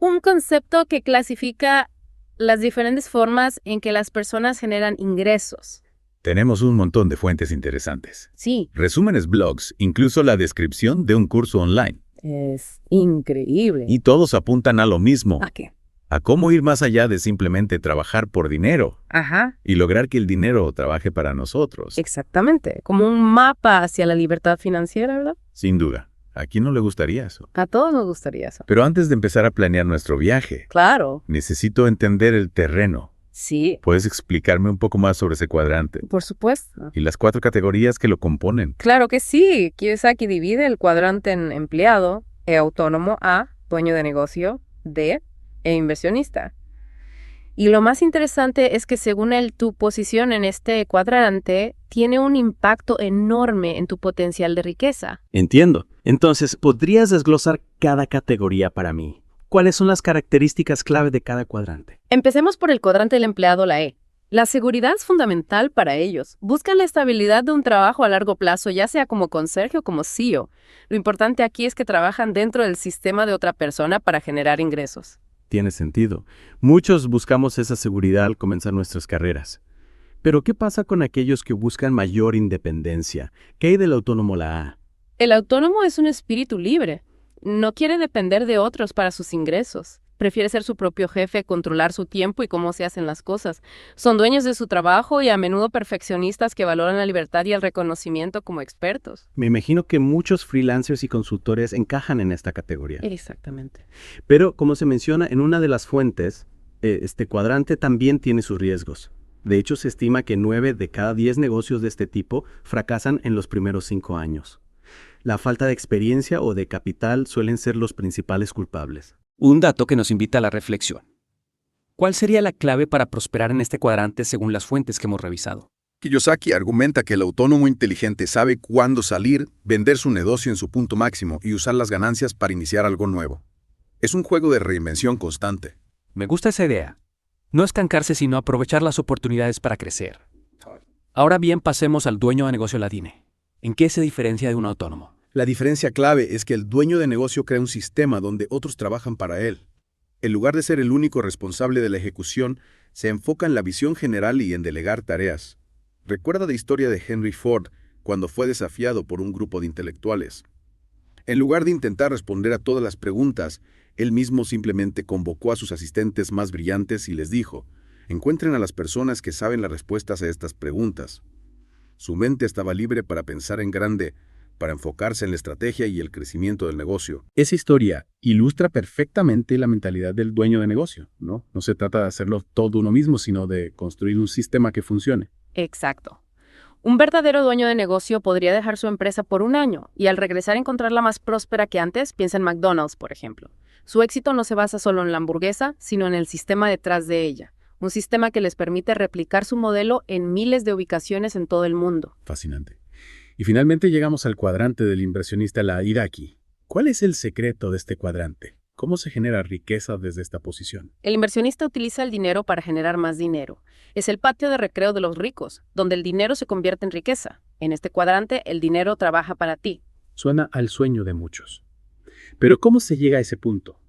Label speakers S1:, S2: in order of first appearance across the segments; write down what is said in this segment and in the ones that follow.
S1: Un concepto que clasifica las diferentes formas en que las personas generan ingresos.
S2: Tenemos un montón de fuentes interesantes.
S1: Sí,
S2: Resúmenes, blogs, incluso la descripción de un curso online.
S1: es increíble.
S2: Y todos apuntan a lo mismo,
S1: ¿A qué?
S2: a cómo ir más allá de simplemente trabajar por dinero
S1: Ajá,
S2: y lograr que el dinero trabaje para nosotros.
S1: exactamente. Como un mapa hacia la libertad financiera, ¿verdad?
S2: Sin duda. ¿A quién no le gustaría eso?
S1: A todos nos gustaría eso.
S2: Pero antes de empezar a planear nuestro viaje,
S1: Claro.
S2: necesito entender el terreno.
S1: Sí,
S2: ¿Puedes explicarme un poco más sobre ese cuadrante
S1: por supuesto.
S2: y las 4 categorías que lo componen?
S1: Claro que sí. Kiyosaki divide el cuadrante en empleado, autónomo, A, dueño de negocio, D, e inversionista. Y lo más interesante es que según él, tu posición en este cuadrante tiene un impacto enorme en tu potencial de riqueza.
S3: Entiendo. Entonces, ¿podrías desglosar cada categoría para mí? ¿Cuáles son las características clave de cada cuadrante?
S1: Empecemos por el cuadrante del empleado, la E. La seguridad es fundamental para ellos. Buscan la estabilidad de un trabajo a largo plazo, ya sea como conserje o como CEO. Lo importante aquí es que trabajan dentro del sistema de otra persona para generar ingresos.
S3: Tiene sentido. Muchos buscamos esa seguridad al comenzar nuestras carreras. Pero, ¿qué pasa con aquellos que buscan mayor independencia? ¿Qué hay del autónomo la A?
S1: El autónomo es un espíritu libre. No quiere depender de otros para sus ingresos. Prefiere ser su propio jefe, controlar su tiempo y cómo se hacen las cosas. Son dueños de su trabajo y a menudo perfeccionistas que valoran la libertad y el reconocimiento como expertos.
S3: Me imagino que muchos freelancers y consultores encajan en esta categoría.
S1: Exactamente.
S3: Pero, como se menciona en una de las fuentes, este cuadrante también tiene sus riesgos. De hecho, se estima que 9 de cada 10 negocios de este tipo fracasan en los primeros 5 años. La falta de experiencia o de capital suelen ser los principales culpables.
S4: Un dato que nos invita a la reflexión. ¿Cuál sería la clave para prosperar en este cuadrante según las fuentes que hemos revisado?
S5: Kiyosaki argumenta que el autónomo inteligente sabe cuándo salir, vender su negocio en su punto máximo y usar las ganancias para iniciar algo nuevo. Es un juego de reinvención constante.
S4: Me gusta esa idea. No estancarse, sino aprovechar las oportunidades para crecer. Ahora bien, pasemos al dueño de negocio Ladine. ¿En qué se diferencia de un autónomo?
S5: La diferencia clave es que el dueño de negocio crea un sistema donde otros trabajan para él. En lugar de ser el único responsable de la ejecución, se enfoca en la visión general y en delegar tareas. Recuerda la historia de Henry Ford cuando fue desafiado por un grupo de intelectuales. En lugar de intentar responder a todas las preguntas, él mismo simplemente convocó a sus asistentes más brillantes y les dijo: encuentren a las personas que saben las respuestas a estas preguntas. Su mente estaba libre para pensar en grande, para enfocarse en la estrategia y el crecimiento del negocio.
S6: Esa historia ilustra perfectamente la mentalidad del dueño de negocio, ¿no? No se trata de hacerlo todo uno mismo, sino de construir un sistema que funcione.
S1: Exacto. Un verdadero dueño de negocio podría dejar su empresa por un año y al regresar encontrarla más próspera que antes. Piensa en McDonald's, por ejemplo. Su éxito no se basa solo en la hamburguesa, sino en el sistema detrás de ella. Un sistema que les permite replicar su modelo en miles de ubicaciones en todo el mundo.
S6: Fascinante. Y finalmente llegamos al cuadrante del inversionista, la Iraqi. ¿Cuál es el secreto de este cuadrante? ¿Cómo se genera riqueza desde esta posición?
S1: El inversionista utiliza el dinero para generar más dinero. Es el patio de recreo de los ricos, donde el dinero se convierte en riqueza. En este cuadrante, el dinero trabaja para ti.
S6: Suena al sueño de muchos. Pero ¿cómo se llega a ese punto?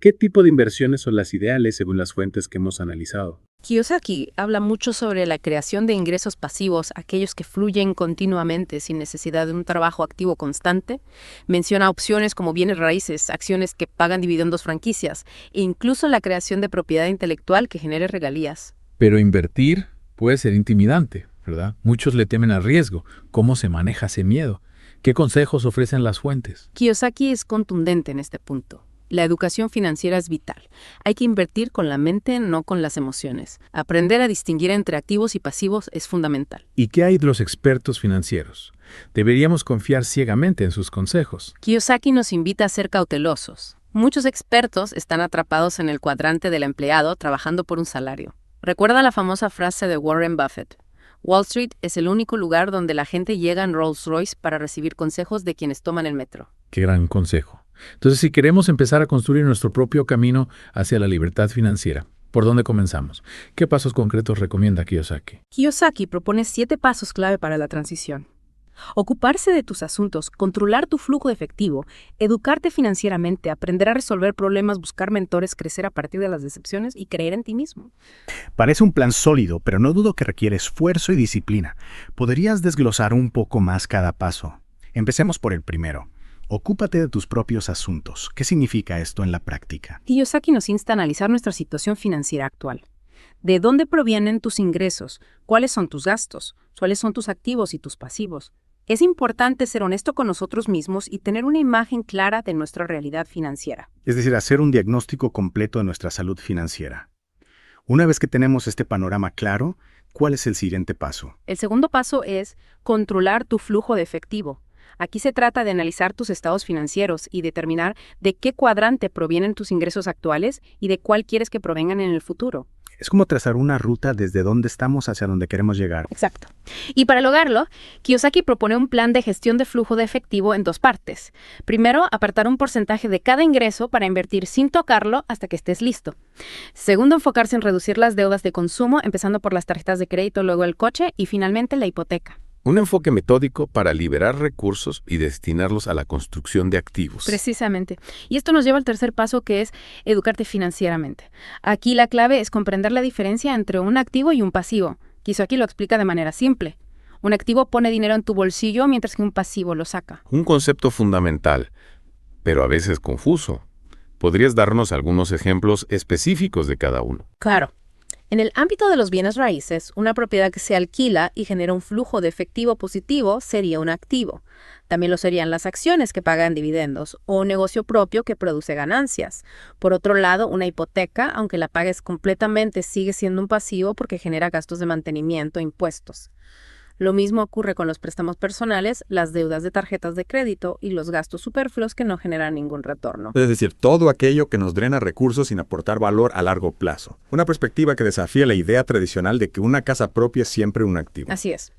S6: ¿Qué tipo de inversiones son las ideales según las fuentes que hemos analizado?
S1: Kiyosaki habla mucho sobre la creación de ingresos pasivos, aquellos que fluyen continuamente sin necesidad de un trabajo activo constante. Menciona opciones como bienes raíces, acciones que pagan dividendos, franquicias e incluso la creación de propiedad intelectual que genere regalías.
S7: Pero invertir puede ser intimidante, ¿verdad? Muchos le temen al riesgo. ¿Cómo se maneja ese miedo? ¿Qué consejos ofrecen las fuentes?
S1: Kiyosaki es contundente en este punto. La educación financiera es vital. Hay que invertir con la mente, no con las emociones. Aprender a distinguir entre activos y pasivos es fundamental.
S7: ¿Y qué hay de los expertos financieros? ¿Deberíamos confiar ciegamente en sus consejos?
S1: Kiyosaki nos invita a ser cautelosos. Muchos expertos están atrapados en el cuadrante del empleado trabajando por un salario. Recuerda la famosa frase de Warren Buffett: Wall Street es el único lugar donde la gente llega en Rolls Royce para recibir consejos de quienes toman el metro.
S7: Qué gran consejo. Entonces, si queremos empezar a construir nuestro propio camino hacia la libertad financiera, ¿por dónde comenzamos? ¿Qué pasos concretos recomienda Kiyosaki?
S1: Kiyosaki propone 7 pasos clave para la transición. Ocuparse de tus asuntos, controlar tu flujo de efectivo, educarte financieramente, aprender a resolver problemas, buscar mentores, crecer a partir de las decepciones y creer en ti mismo.
S8: Parece un plan sólido, pero no dudo que requiere esfuerzo y disciplina. ¿Podrías desglosar un poco más cada paso? Empecemos por el primero. Ocúpate de tus propios asuntos. ¿Qué significa esto en la práctica?
S1: Kiyosaki nos insta a analizar nuestra situación financiera actual. ¿De dónde provienen tus ingresos? ¿Cuáles son tus gastos? ¿Cuáles son tus activos y tus pasivos? Es importante ser honesto con nosotros mismos y tener una imagen clara de nuestra realidad financiera.
S8: Es decir, hacer un diagnóstico completo de nuestra salud financiera. Una vez que tenemos este panorama claro, ¿cuál es el siguiente paso?
S1: El segundo paso es controlar tu flujo de efectivo. Aquí se trata de analizar tus estados financieros y determinar de qué cuadrante provienen tus ingresos actuales y de cuál quieres que provengan en el futuro.
S8: Es como trazar una ruta desde donde estamos hacia donde queremos llegar.
S1: Exacto. Y para lograrlo, Kiyosaki propone un plan de gestión de flujo de efectivo en 2 partes. Primero, apartar un porcentaje de cada ingreso para invertir sin tocarlo hasta que estés listo. Segundo, enfocarse en reducir las deudas de consumo, empezando por las tarjetas de crédito, luego el coche y finalmente la hipoteca.
S5: Un enfoque metódico para liberar recursos y destinarlos a la construcción de activos.
S1: Precisamente. Y esto nos lleva al tercer paso, que es educarte financieramente. Aquí la clave es comprender la diferencia entre un activo y un pasivo. Kiyosaki lo explica de manera simple. Un activo pone dinero en tu bolsillo mientras que un pasivo lo saca.
S5: Un concepto fundamental, pero a veces confuso. ¿Podrías darnos algunos ejemplos específicos de cada uno?
S1: Claro. En el ámbito de los bienes raíces, una propiedad que se alquila y genera un flujo de efectivo positivo sería un activo. También lo serían las acciones que pagan dividendos o un negocio propio que produce ganancias. Por otro lado, una hipoteca, aunque la pagues completamente, sigue siendo un pasivo porque genera gastos de mantenimiento e impuestos. Lo mismo ocurre con los préstamos personales, las deudas de tarjetas de crédito y los gastos superfluos que no generan ningún retorno.
S9: Es decir, todo aquello que nos drena recursos sin aportar valor a largo plazo. Una perspectiva que desafía la idea tradicional de que una casa propia es siempre un activo.
S1: Así es.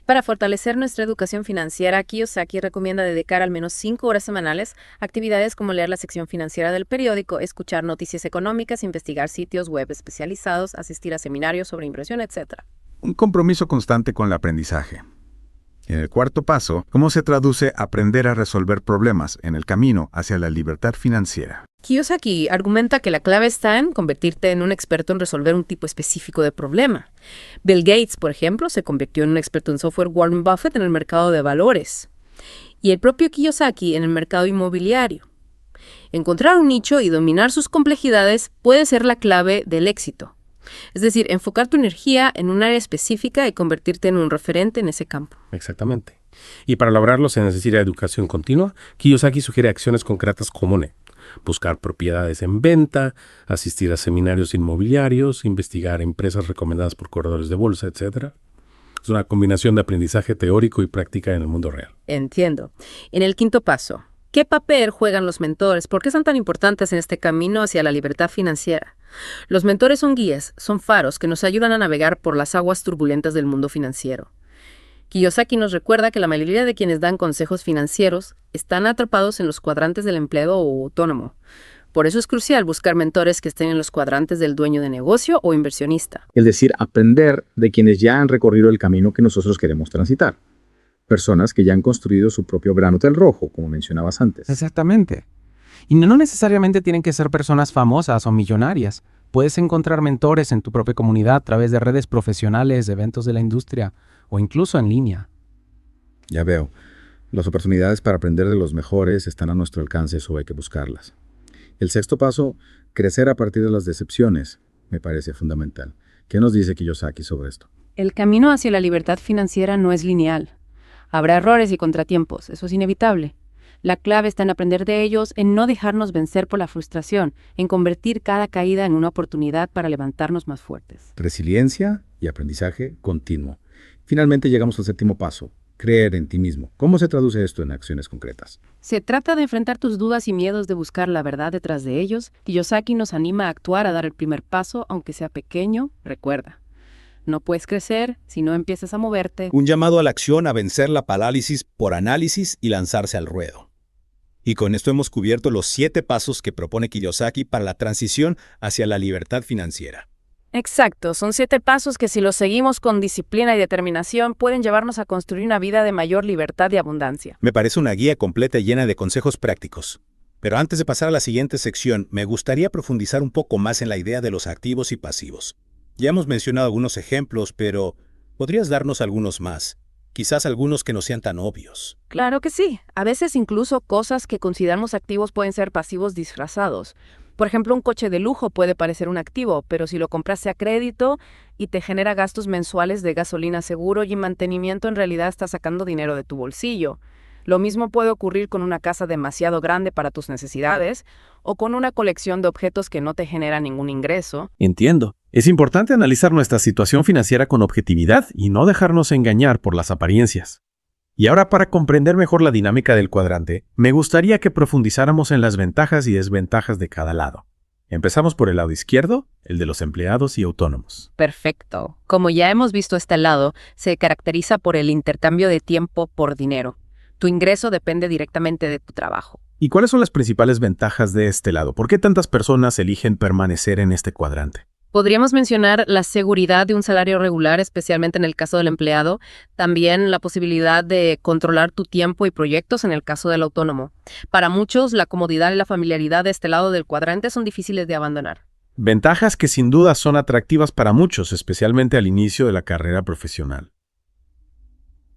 S1: Para fortalecer nuestra educación financiera, Kiyosaki recomienda dedicar al menos 5 horas semanales a actividades como leer la sección financiera del periódico, escuchar noticias económicas, investigar sitios web especializados, asistir a seminarios sobre inversión, etc.
S9: Un compromiso constante con el aprendizaje. En el cuarto paso, ¿cómo se traduce aprender a resolver problemas en el camino hacia la libertad financiera?
S1: Kiyosaki argumenta que la clave está en convertirte en un experto en resolver un tipo específico de problema. Bill Gates, por ejemplo, se convirtió en un experto en software, Warren Buffett en el mercado de valores y el propio Kiyosaki en el mercado inmobiliario. Encontrar un nicho y dominar sus complejidades puede ser la clave del éxito. Es decir, enfocar tu energía en un área específica y convertirte en un referente en ese campo.
S10: Exactamente. Y para lograrlo se necesita educación continua. Kiyosaki sugiere acciones concretas como buscar propiedades en venta, asistir a seminarios inmobiliarios, investigar empresas recomendadas por corredores de bolsa, etc. Es una combinación de aprendizaje teórico y práctica en el mundo real.
S1: Entiendo. En el quinto paso, ¿qué papel juegan los mentores? ¿Por qué son tan importantes en este camino hacia la libertad financiera? Los mentores son guías, son faros que nos ayudan a navegar por las aguas turbulentas del mundo financiero. Kiyosaki nos recuerda que la mayoría de quienes dan consejos financieros están atrapados en los cuadrantes del empleado o autónomo. Por eso es crucial buscar mentores que estén en los cuadrantes del dueño de negocio o inversionista.
S11: Es decir, aprender de quienes ya han recorrido el camino que nosotros queremos transitar. Personas que ya han construido su propio Gran Hotel Rojo, como mencionabas antes.
S12: Exactamente. Y no necesariamente tienen que ser personas famosas o millonarias. Puedes encontrar mentores en tu propia comunidad a través de redes profesionales, eventos de la industria o incluso en línea.
S9: Ya veo. Las oportunidades para aprender de los mejores están a nuestro alcance, solo hay que buscarlas. El sexto paso, crecer a partir de las decepciones, me parece fundamental. ¿Qué nos dice Kiyosaki sobre esto?
S1: El camino hacia la libertad financiera no es lineal. Habrá errores y contratiempos, eso es inevitable. La clave está en aprender de ellos, en no dejarnos vencer por la frustración, en convertir cada caída en una oportunidad para levantarnos más fuertes.
S9: Resiliencia y aprendizaje continuo. Finalmente llegamos al séptimo paso, creer en ti mismo. ¿Cómo se traduce esto en acciones concretas?
S1: Se trata de enfrentar tus dudas y miedos de buscar la verdad detrás de ellos. Kiyosaki nos anima a actuar, a dar el primer paso, aunque sea pequeño. Recuerda, no puedes crecer si no empiezas a moverte.
S13: Un llamado a la acción, a vencer la parálisis por análisis y lanzarse al ruedo. Y con esto hemos cubierto los 7 pasos que propone Kiyosaki para la transición hacia la libertad financiera.
S1: Exacto, son 7 pasos que si los seguimos con disciplina y determinación pueden llevarnos a construir una vida de mayor libertad y abundancia.
S13: Me parece una guía completa y llena de consejos prácticos. Pero antes de pasar a la siguiente sección, me gustaría profundizar un poco más en la idea de los activos y pasivos. Ya hemos mencionado algunos ejemplos, pero ¿podrías darnos algunos más? Quizás algunos que no sean tan obvios.
S1: Claro que sí. A veces incluso cosas que consideramos activos pueden ser pasivos disfrazados. Por ejemplo, un coche de lujo puede parecer un activo, pero si lo compraste a crédito y te genera gastos mensuales de gasolina, seguro y mantenimiento, en realidad estás sacando dinero de tu bolsillo. Lo mismo puede ocurrir con una casa demasiado grande para tus necesidades o con una colección de objetos que no te generan ningún ingreso.
S10: Entiendo. Es importante analizar nuestra situación financiera con objetividad y no dejarnos engañar por las apariencias. Y ahora, para comprender mejor la dinámica del cuadrante, me gustaría que profundizáramos en las ventajas y desventajas de cada lado. Empezamos por el lado izquierdo, el de los empleados y autónomos.
S1: Perfecto. Como ya hemos visto, este lado se caracteriza por el intercambio de tiempo por dinero. Tu ingreso depende directamente de tu trabajo.
S10: ¿Y cuáles son las principales ventajas de este lado? ¿Por qué tantas personas eligen permanecer en este cuadrante?
S1: Podríamos mencionar la seguridad de un salario regular, especialmente en el caso del empleado, también la posibilidad de controlar tu tiempo y proyectos en el caso del autónomo. Para muchos, la comodidad y la familiaridad de este lado del cuadrante son difíciles de abandonar.
S10: Ventajas que sin duda son atractivas para muchos, especialmente al inicio de la carrera profesional.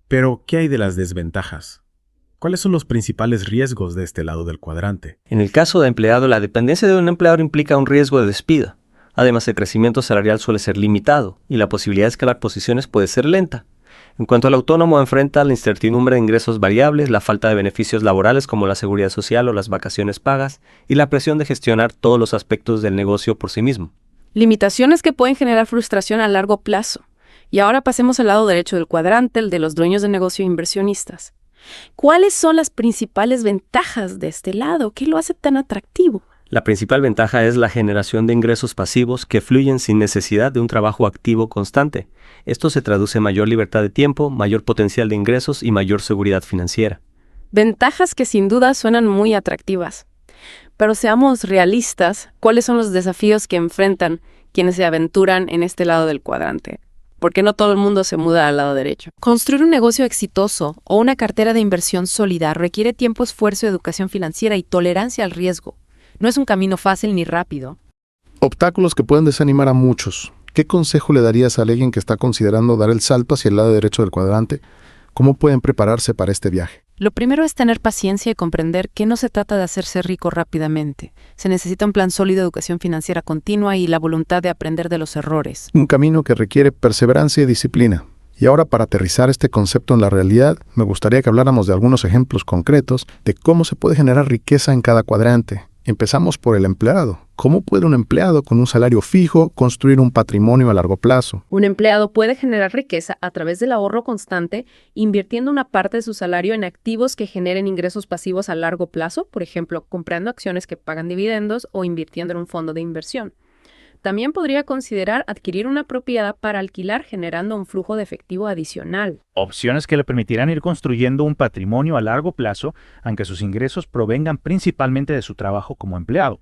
S10: Pero, ¿qué hay de las desventajas? ¿Cuáles son los principales riesgos de este lado del cuadrante?
S14: En el caso de empleado, la dependencia de un empleador implica un riesgo de despido. Además, el crecimiento salarial suele ser limitado y la posibilidad de escalar posiciones puede ser lenta. En cuanto al autónomo, enfrenta la incertidumbre de ingresos variables, la falta de beneficios laborales como la seguridad social o las vacaciones pagas y la presión de gestionar todos los aspectos del negocio por sí mismo.
S1: Limitaciones que pueden generar frustración a largo plazo. Y ahora pasemos al lado derecho del cuadrante, el de los dueños de negocio e inversionistas. ¿Cuáles son las principales ventajas de este lado? ¿Qué lo hace tan atractivo?
S14: La principal ventaja es la generación de ingresos pasivos que fluyen sin necesidad de un trabajo activo constante. Esto se traduce en mayor libertad de tiempo, mayor potencial de ingresos y mayor seguridad financiera.
S1: Ventajas que sin duda suenan muy atractivas. Pero seamos realistas, ¿cuáles son los desafíos que enfrentan quienes se aventuran en este lado del cuadrante? Porque no todo el mundo se muda al lado derecho. Construir un negocio exitoso o una cartera de inversión sólida requiere tiempo, esfuerzo, educación financiera y tolerancia al riesgo. No es un camino fácil ni rápido.
S15: Obstáculos que pueden desanimar a muchos. ¿Qué consejo le darías a alguien que está considerando dar el salto hacia el lado derecho del cuadrante? ¿Cómo pueden prepararse para este viaje?
S1: Lo primero es tener paciencia y comprender que no se trata de hacerse rico rápidamente. Se necesita un plan sólido de educación financiera continua y la voluntad de aprender de los errores.
S15: Un camino que requiere perseverancia y disciplina. Y ahora, para aterrizar este concepto en la realidad, me gustaría que habláramos de algunos ejemplos concretos de cómo se puede generar riqueza en cada cuadrante. Empezamos por el empleado. ¿Cómo puede un empleado con un salario fijo construir un patrimonio a largo plazo?
S1: Un empleado puede generar riqueza a través del ahorro constante, invirtiendo una parte de su salario en activos que generen ingresos pasivos a largo plazo, por ejemplo, comprando acciones que pagan dividendos o invirtiendo en un fondo de inversión. También podría considerar adquirir una propiedad para alquilar, generando un flujo de efectivo adicional.
S16: Opciones que le permitirán ir construyendo un patrimonio a largo plazo, aunque sus ingresos provengan principalmente de su trabajo como empleado.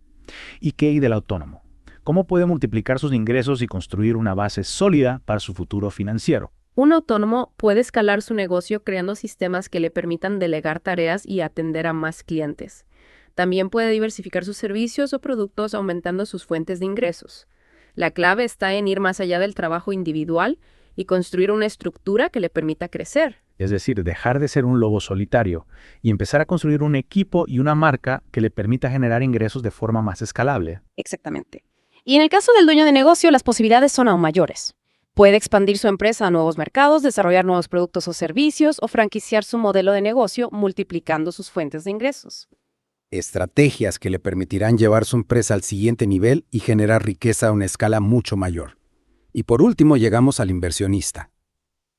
S16: ¿Y qué hay del autónomo? ¿Cómo puede multiplicar sus ingresos y construir una base sólida para su futuro financiero?
S1: Un autónomo puede escalar su negocio creando sistemas que le permitan delegar tareas y atender a más clientes. También puede diversificar sus servicios o productos aumentando sus fuentes de ingresos. La clave está en ir más allá del trabajo individual y construir una estructura que le permita crecer.
S16: Es decir, dejar de ser un lobo solitario y empezar a construir un equipo y una marca que le permita generar ingresos de forma más escalable.
S1: Exactamente. Y en el caso del dueño de negocio, las posibilidades son aún mayores. Puede expandir su empresa a nuevos mercados, desarrollar nuevos productos o servicios o franquiciar su modelo de negocio, multiplicando sus fuentes de ingresos.
S5: Estrategias que le permitirán llevar su empresa al siguiente nivel y generar riqueza a una escala mucho mayor. Y por último llegamos al inversionista.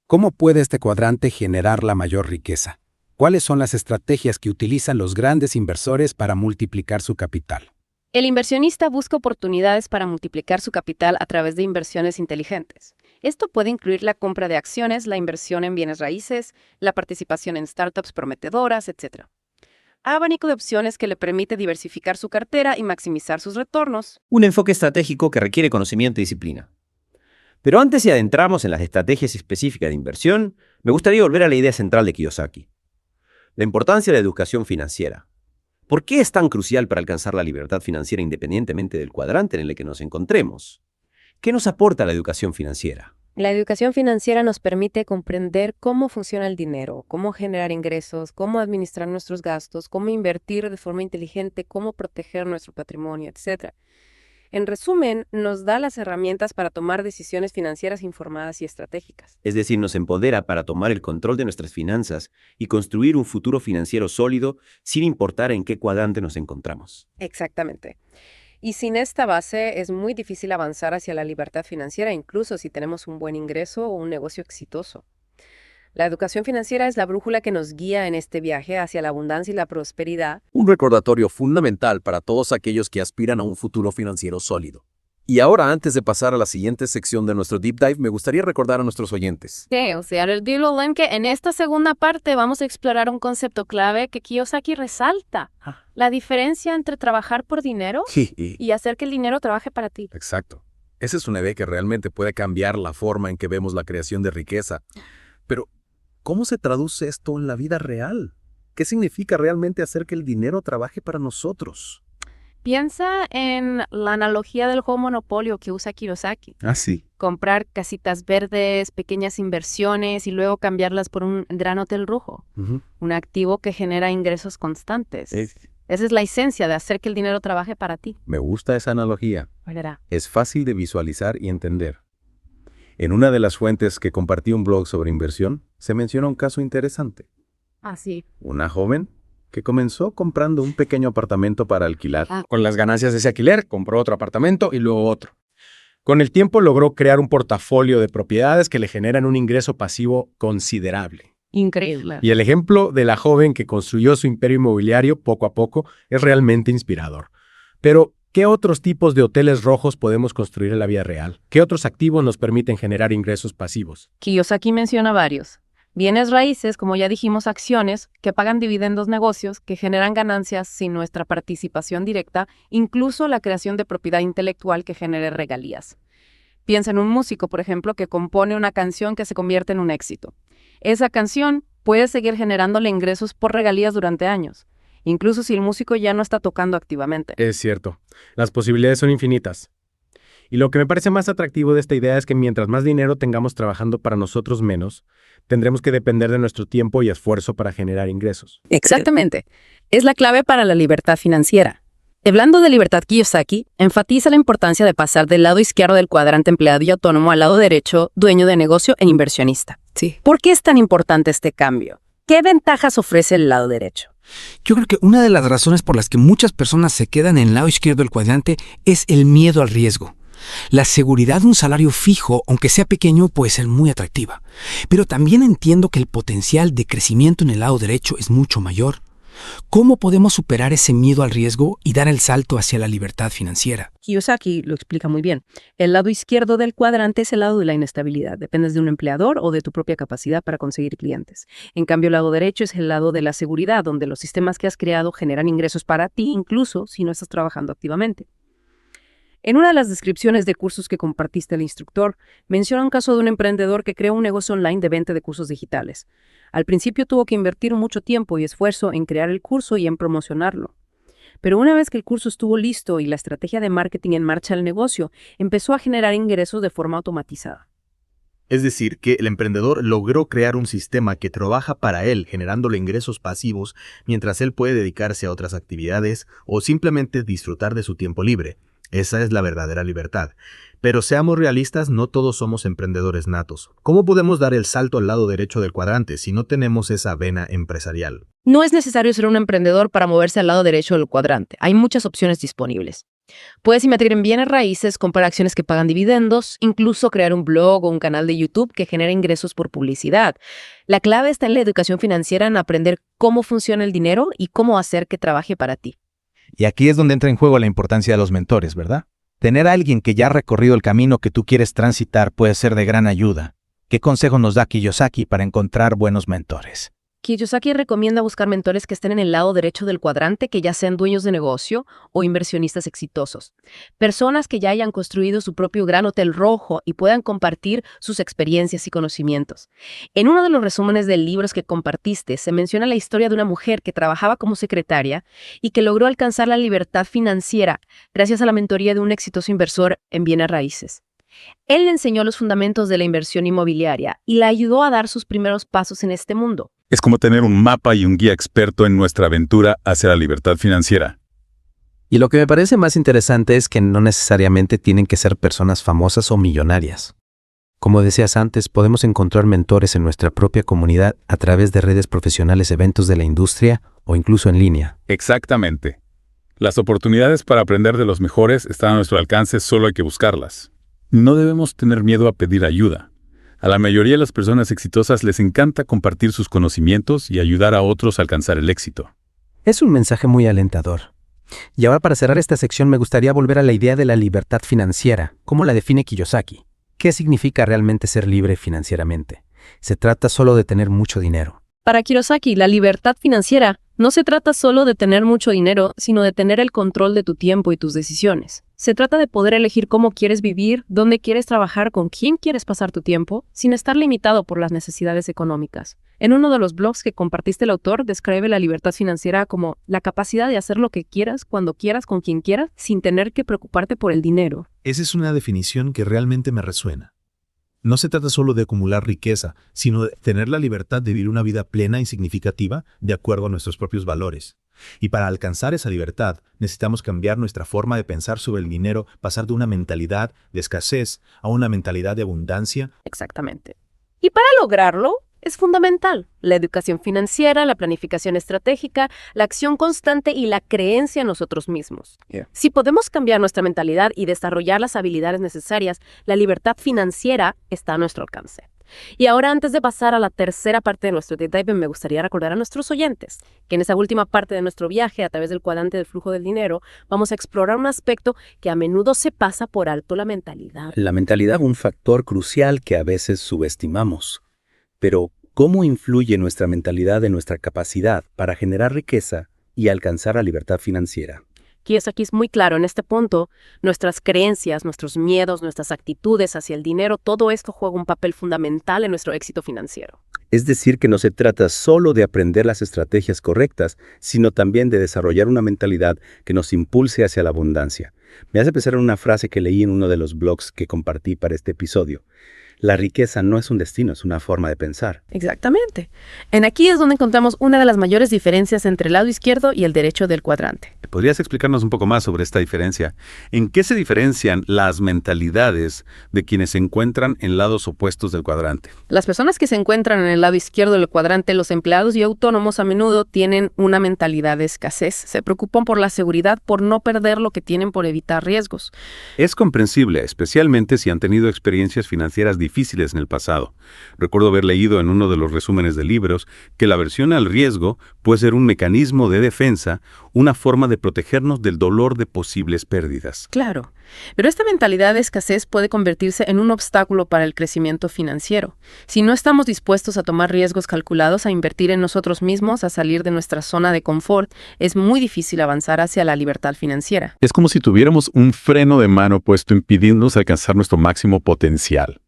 S5: ¿Cómo puede este cuadrante generar la mayor riqueza? ¿Cuáles son las estrategias que utilizan los grandes inversores para multiplicar su capital?
S1: El inversionista busca oportunidades para multiplicar su capital a través de inversiones inteligentes. Esto puede incluir la compra de acciones, la inversión en bienes raíces, la participación en startups prometedoras, etc. Abanico de opciones que le permite diversificar su cartera y maximizar sus retornos.
S17: Un enfoque estratégico que requiere conocimiento y disciplina. Pero antes de adentrarnos en las estrategias específicas de inversión, me gustaría volver a la idea central de Kiyosaki. La importancia de la educación financiera. ¿Por qué es tan crucial para alcanzar la libertad financiera independientemente del cuadrante en el que nos encontremos? ¿Qué nos aporta la educación financiera?
S1: La educación financiera nos permite comprender cómo funciona el dinero, cómo generar ingresos, cómo administrar nuestros gastos, cómo invertir de forma inteligente, cómo proteger nuestro patrimonio, etc. En resumen, nos da las herramientas para tomar decisiones financieras informadas y estratégicas.
S17: Es decir, nos empodera para tomar el control de nuestras finanzas y construir un futuro financiero sólido sin importar en qué cuadrante nos encontramos.
S1: Exactamente. Y sin esta base es muy difícil avanzar hacia la libertad financiera, incluso si tenemos un buen ingreso o un negocio exitoso. La educación financiera es la brújula que nos guía en este viaje hacia la abundancia y la prosperidad.
S18: Un recordatorio fundamental para todos aquellos que aspiran a un futuro financiero sólido. Y ahora, antes de pasar a la siguiente sección de nuestro Deep Dive, me gustaría recordar a nuestros oyentes.
S1: Sí, o sea, dilo, Len, que en esta segunda parte vamos a explorar un concepto clave que Kiyosaki resalta. La diferencia entre trabajar por dinero y hacer que el dinero trabaje para ti.
S18: Exacto. Esa es una idea que realmente puede cambiar la forma en que vemos la creación de riqueza. Pero, ¿cómo se traduce esto en la vida real? ¿Qué significa realmente hacer que el dinero trabaje para nosotros?
S1: Piensa en la analogía del juego Monopolio que usa Kiyosaki.
S5: Sí.
S1: Comprar casitas verdes, pequeñas inversiones y luego cambiarlas por un gran hotel lujo. Un activo que genera ingresos constantes. Esa es la esencia de hacer que el dinero trabaje para ti.
S9: Me gusta esa analogía.
S1: ¿Cuál era?
S9: Es fácil de visualizar y entender. En una de las fuentes que compartí un blog sobre inversión, se menciona un caso interesante.
S1: Sí.
S9: Una joven que comenzó comprando un pequeño apartamento para alquilar.
S19: Con las ganancias de ese alquiler, compró otro apartamento y luego otro. Con el tiempo logró crear un portafolio de propiedades que le generan un ingreso pasivo considerable.
S1: Increíble.
S19: Y el ejemplo de la joven que construyó su imperio inmobiliario poco a poco es realmente inspirador. Pero, ¿qué otros tipos de hoteles rojos podemos construir en la vida real? ¿Qué otros activos nos permiten generar ingresos pasivos?
S1: Kiyosaki menciona varios. Bienes raíces, como ya dijimos, acciones que pagan dividendos, negocios que generan ganancias sin nuestra participación directa, incluso la creación de propiedad intelectual que genere regalías. Piensa en un músico, por ejemplo, que compone una canción que se convierte en un éxito. Esa canción puede seguir generándole ingresos por regalías durante años, incluso si el músico ya no está tocando activamente.
S19: Es cierto. Las posibilidades son infinitas. Y lo que me parece más atractivo de esta idea es que mientras más dinero tengamos trabajando para nosotros menos, tendremos que depender de nuestro tiempo y esfuerzo para generar ingresos.
S1: Exactamente. Es la clave para la libertad financiera. Hablando de libertad, Kiyosaki enfatiza la importancia de pasar del lado izquierdo del cuadrante empleado y autónomo al lado derecho, dueño de negocio e inversionista.
S12: Sí.
S1: ¿Por qué es tan importante este cambio? ¿Qué ventajas ofrece el lado derecho?
S12: Yo creo que una de las razones por las que muchas personas se quedan en el lado izquierdo del cuadrante es el miedo al riesgo. La seguridad de un salario fijo, aunque sea pequeño, puede ser muy atractiva. Pero también entiendo que el potencial de crecimiento en el lado derecho es mucho mayor. ¿Cómo podemos superar ese miedo al riesgo y dar el salto hacia la libertad financiera?
S1: Kiyosaki lo explica muy bien. El lado izquierdo del cuadrante es el lado de la inestabilidad. Dependes de un empleador o de tu propia capacidad para conseguir clientes. En cambio, el lado derecho es el lado de la seguridad, donde los sistemas que has creado generan ingresos para ti, incluso si no estás trabajando activamente. En una de las descripciones de cursos que compartiste el instructor, menciona un caso de un emprendedor que creó un negocio online de venta de cursos digitales. Al principio tuvo que invertir mucho tiempo y esfuerzo en crear el curso y en promocionarlo. Pero una vez que el curso estuvo listo y la estrategia de marketing en marcha del negocio, empezó a generar ingresos de forma automatizada.
S8: Es decir, que el emprendedor logró crear un sistema que trabaja para él, generándole ingresos pasivos, mientras él puede dedicarse a otras actividades o simplemente disfrutar de su tiempo libre. Esa es la verdadera libertad. Pero seamos realistas, no todos somos emprendedores natos. ¿Cómo podemos dar el salto al lado derecho del cuadrante si no tenemos esa vena empresarial?
S1: No es necesario ser un emprendedor para moverse al lado derecho del cuadrante. Hay muchas opciones disponibles. Puedes invertir en bienes raíces, comprar acciones que pagan dividendos, incluso crear un blog o un canal de YouTube que genera ingresos por publicidad. La clave está en la educación financiera, en aprender cómo funciona el dinero y cómo hacer que trabaje para ti.
S13: Y aquí es donde entra en juego la importancia de los mentores, ¿verdad? Tener a alguien que ya ha recorrido el camino que tú quieres transitar puede ser de gran ayuda. ¿Qué consejo nos da Kiyosaki para encontrar buenos mentores?
S1: Kiyosaki recomienda buscar mentores que estén en el lado derecho del cuadrante, que ya sean dueños de negocio o inversionistas exitosos. Personas que ya hayan construido su propio gran hotel rojo y puedan compartir sus experiencias y conocimientos. En uno de los resúmenes de libros que compartiste, se menciona la historia de una mujer que trabajaba como secretaria y que logró alcanzar la libertad financiera gracias a la mentoría de un exitoso inversor en bienes raíces. Él le enseñó los fundamentos de la inversión inmobiliaria y la ayudó a dar sus primeros pasos en este mundo.
S2: Es como tener un mapa y un guía experto en nuestra aventura hacia la libertad financiera.
S20: Y lo que me parece más interesante es que no necesariamente tienen que ser personas famosas o millonarias. Como decías antes, podemos encontrar mentores en nuestra propia comunidad a través de redes profesionales, eventos de la industria o incluso en línea.
S2: Exactamente. Las oportunidades para aprender de los mejores están a nuestro alcance, solo hay que buscarlas. No debemos tener miedo a pedir ayuda. A la mayoría de las personas exitosas les encanta compartir sus conocimientos y ayudar a otros a alcanzar el éxito.
S20: Es un mensaje muy alentador. Y ahora, para cerrar esta sección, me gustaría volver a la idea de la libertad financiera. ¿Cómo la define Kiyosaki? ¿Qué significa realmente ser libre financieramente? ¿Se trata solo de tener mucho dinero?
S1: Para Kiyosaki, la libertad financiera no se trata solo de tener mucho dinero, sino de tener el control de tu tiempo y tus decisiones. Se trata de poder elegir cómo quieres vivir, dónde quieres trabajar, con quién quieres pasar tu tiempo, sin estar limitado por las necesidades económicas. En uno de los blogs que compartiste, el autor describe la libertad financiera como la capacidad de hacer lo que quieras, cuando quieras, con quien quieras, sin tener que preocuparte por el dinero.
S21: Esa es una definición que realmente me resuena. No se trata solo de acumular riqueza, sino de tener la libertad de vivir una vida plena y significativa de acuerdo a nuestros propios valores. Y para alcanzar esa libertad, necesitamos cambiar nuestra forma de pensar sobre el dinero, pasar de una mentalidad de escasez a una mentalidad de abundancia.
S1: Exactamente. Y para lograrlo, es fundamental la educación financiera, la planificación estratégica, la acción constante y la creencia en nosotros mismos. Si podemos cambiar nuestra mentalidad y desarrollar las habilidades necesarias, la libertad financiera está a nuestro alcance. Y ahora, antes de pasar a la tercera parte de nuestro Deep Dive, me gustaría recordar a nuestros oyentes que en esa última parte de nuestro viaje a través del cuadrante del flujo del dinero, vamos a explorar un aspecto que a menudo se pasa por alto: la mentalidad.
S13: La mentalidad, un factor crucial que a veces subestimamos. Pero, ¿cómo influye nuestra mentalidad en nuestra capacidad para generar riqueza y alcanzar la libertad financiera?
S1: Kiyosaki es muy claro en este punto. Nuestras creencias, nuestros miedos, nuestras actitudes hacia el dinero, todo esto juega un papel fundamental en nuestro éxito financiero.
S13: Es decir, que no se trata solo de aprender las estrategias correctas, sino también de desarrollar una mentalidad que nos impulse hacia la abundancia. Me hace pensar en una frase que leí en uno de los blogs que compartí para este episodio. La riqueza no es un destino, es una forma de pensar.
S1: Exactamente. En aquí es donde encontramos una de las mayores diferencias entre el lado izquierdo y el derecho del cuadrante.
S2: ¿Podrías explicarnos un poco más sobre esta diferencia? ¿En qué se diferencian las mentalidades de quienes se encuentran en lados opuestos del cuadrante?
S1: Las personas que se encuentran en el lado izquierdo del cuadrante, los empleados y autónomos, a menudo tienen una mentalidad de escasez. Se preocupan por la seguridad, por no perder lo que tienen, por evitar riesgos.
S2: Es comprensible, especialmente si han tenido experiencias financieras difíciles en el pasado. Recuerdo haber leído en uno de los resúmenes de libros que la aversión al riesgo puede ser un mecanismo de defensa, una forma de protegernos del dolor de posibles pérdidas.
S1: Claro, pero esta mentalidad de escasez puede convertirse en un obstáculo para el crecimiento financiero. Si no estamos dispuestos a tomar riesgos calculados, a invertir en nosotros mismos, a salir de nuestra zona de confort, es muy difícil avanzar hacia la libertad financiera.
S2: Es como si tuviéramos un freno de mano puesto impidiéndonos alcanzar nuestro máximo potencial.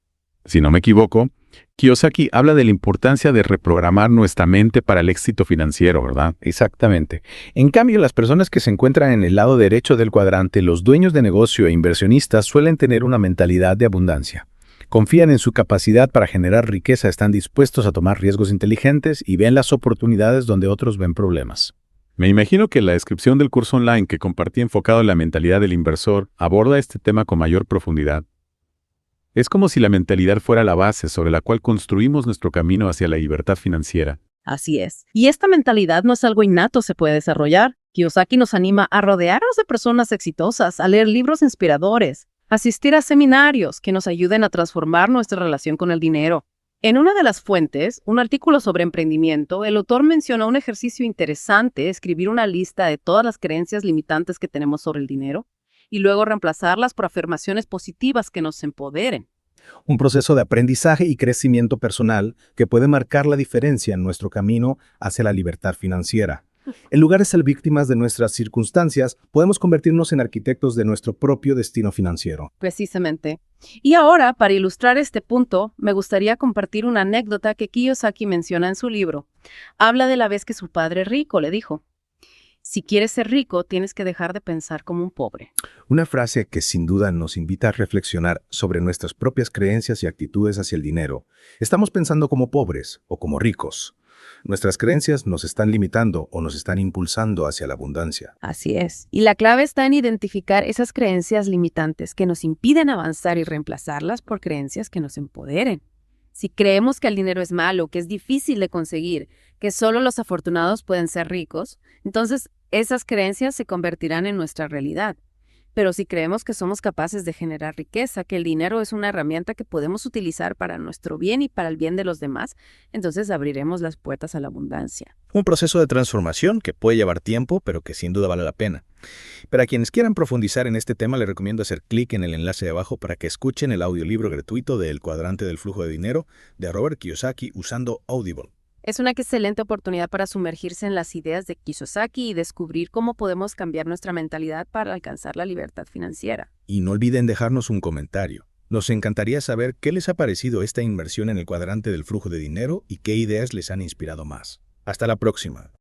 S2: Si no me equivoco, Kiyosaki habla de la importancia de reprogramar nuestra mente para el éxito financiero, ¿verdad?
S13: Exactamente. En cambio, las personas que se encuentran en el lado derecho del cuadrante, los dueños de negocio e inversionistas, suelen tener una mentalidad de abundancia. Confían en su capacidad para generar riqueza, están dispuestos a tomar riesgos inteligentes y ven las oportunidades donde otros ven problemas.
S2: Me imagino que la descripción del curso online que compartí enfocado en la mentalidad del inversor aborda este tema con mayor profundidad. Es como si la mentalidad fuera la base sobre la cual construimos nuestro camino hacia la libertad financiera.
S1: Así es. Y esta mentalidad no es algo innato, se puede desarrollar. Kiyosaki nos anima a rodearnos de personas exitosas, a leer libros inspiradores, a asistir a seminarios que nos ayuden a transformar nuestra relación con el dinero. En una de las fuentes, un artículo sobre emprendimiento, el autor menciona un ejercicio interesante: escribir una lista de todas las creencias limitantes que tenemos sobre el dinero y luego reemplazarlas por afirmaciones positivas que nos empoderen.
S8: Un proceso de aprendizaje y crecimiento personal que puede marcar la diferencia en nuestro camino hacia la libertad financiera. En lugar de ser víctimas de nuestras circunstancias, podemos convertirnos en arquitectos de nuestro propio destino financiero.
S1: Precisamente. Y ahora, para ilustrar este punto, me gustaría compartir una anécdota que Kiyosaki menciona en su libro. Habla de la vez que su padre rico le dijo: si quieres ser rico, tienes que dejar de pensar como un pobre.
S5: Una frase que sin duda nos invita a reflexionar sobre nuestras propias creencias y actitudes hacia el dinero. ¿Estamos pensando como pobres o como ricos? Nuestras creencias nos están limitando o nos están impulsando hacia la abundancia.
S1: Así es. Y la clave está en identificar esas creencias limitantes que nos impiden avanzar y reemplazarlas por creencias que nos empoderen. Si creemos que el dinero es malo, que es difícil de conseguir, que solo los afortunados pueden ser ricos, entonces esas creencias se convertirán en nuestra realidad. Pero si creemos que somos capaces de generar riqueza, que el dinero es una herramienta que podemos utilizar para nuestro bien y para el bien de los demás, entonces abriremos las puertas a la abundancia.
S3: Un proceso de transformación que puede llevar tiempo, pero que sin duda vale la pena. Para quienes quieran profundizar en este tema, les recomiendo hacer clic en el enlace de abajo para que escuchen el audiolibro gratuito de El cuadrante del flujo de dinero de Robert Kiyosaki usando Audible.
S1: Es una excelente oportunidad para sumergirse en las ideas de Kiyosaki y descubrir cómo podemos cambiar nuestra mentalidad para alcanzar la libertad financiera.
S3: Y no olviden dejarnos un comentario. Nos encantaría saber qué les ha parecido esta inmersión en el cuadrante del flujo de dinero y qué ideas les han inspirado más. Hasta la próxima.